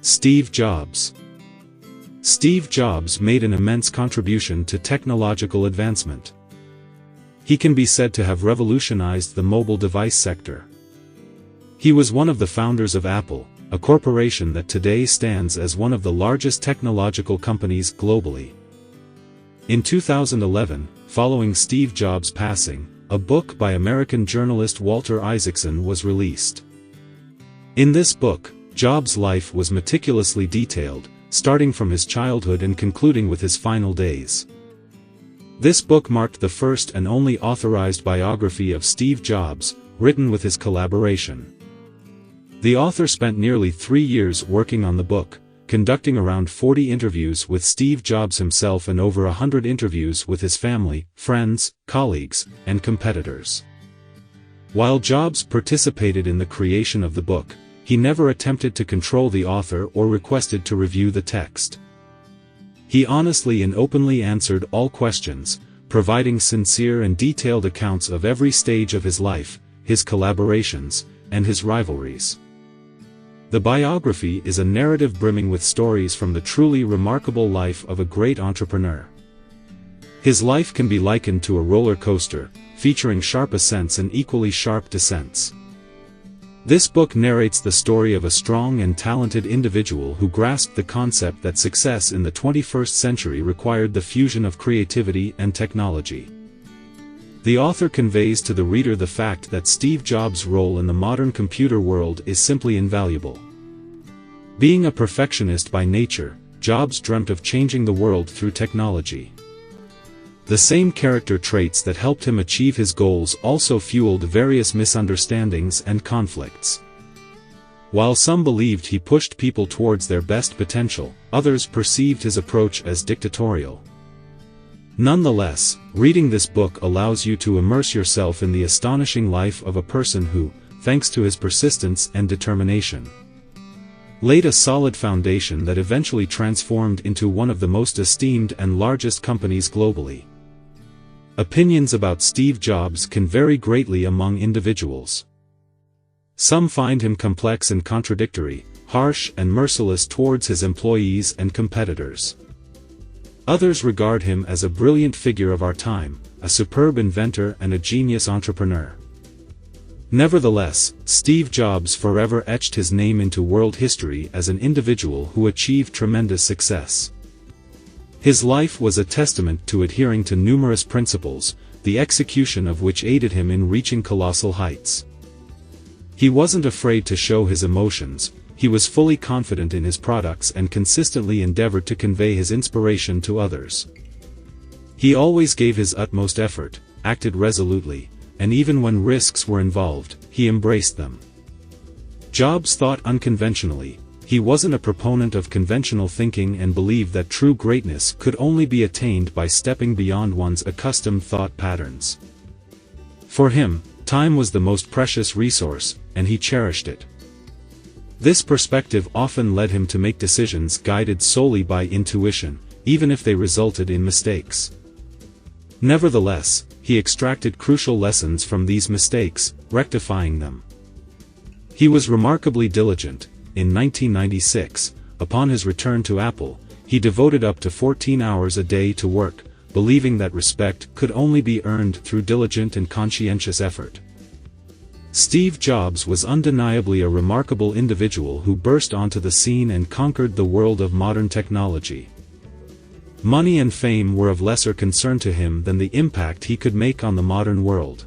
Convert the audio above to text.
Steve Jobs. Steve Jobs made an immense contribution to technological advancement. He can be said to have revolutionized the mobile device sector. He was one of the founders of Apple, a corporation that today stands as one of the largest technological companies globally. In 2011, following Steve Jobs' passing, a book by American journalist Walter Isaacson was released. In this book, Jobs' life was meticulously detailed, starting from his childhood and concluding with his final days. This book marked the first and only authorized biography of Steve Jobs, written with his collaboration. The author spent nearly 3 years working on the book, conducting around 40 interviews with Steve Jobs himself and over 100 interviews with his family, friends, colleagues, and competitors. While Jobs participated in the creation of the book, he never attempted to control the author or requested to review the text. He honestly and openly answered all questions, providing sincere and detailed accounts of every stage of his life, his collaborations, and his rivalries. The biography is a narrative brimming with stories from the truly remarkable life of a great entrepreneur. His life can be likened to a roller coaster, featuring sharp ascents and equally sharp descents. This book narrates the story of a strong and talented individual who grasped the concept that success in the 21st century required the fusion of creativity and technology. The author conveys to the reader the fact that Steve Jobs' role in the modern computer world is simply invaluable. Being a perfectionist by nature, Jobs dreamt of changing the world through technology. The same character traits that helped him achieve his goals also fueled various misunderstandings and conflicts. While some believed he pushed people towards their best potential, others perceived his approach as dictatorial. Nonetheless, reading this book allows you to immerse yourself in the astonishing life of a person who, thanks to his persistence and determination, laid a solid foundation that eventually transformed into one of the most esteemed and largest companies globally. Opinions about Steve Jobs can vary greatly among individuals. Some find him complex and contradictory, harsh and merciless towards his employees and competitors. Others regard him as a brilliant figure of our time, a superb inventor and a genius entrepreneur. Nevertheless, Steve Jobs forever etched his name into world history as an individual who achieved tremendous success. His life was a testament to adhering to numerous principles, the execution of which aided him in reaching colossal heights. He wasn't afraid to show his emotions. He was fully confident in his products and consistently endeavored to convey his inspiration to others. He always gave his utmost effort, acted resolutely, and even when risks were involved, he embraced them. Jobs thought unconventionally. He wasn't a proponent of conventional thinking and believed that true greatness could only be attained by stepping beyond one's accustomed thought patterns. For him, time was the most precious resource, and he cherished it. This perspective often led him to make decisions guided solely by intuition, even if they resulted in mistakes. Nevertheless, he extracted crucial lessons from these mistakes, rectifying them. He was remarkably diligent. In 1996, upon his return to Apple, he devoted up to 14 hours a day to work, believing that respect could only be earned through diligent and conscientious effort. Steve Jobs was undeniably a remarkable individual who burst onto the scene and conquered the world of modern technology. Money and fame were of lesser concern to him than the impact he could make on the modern world.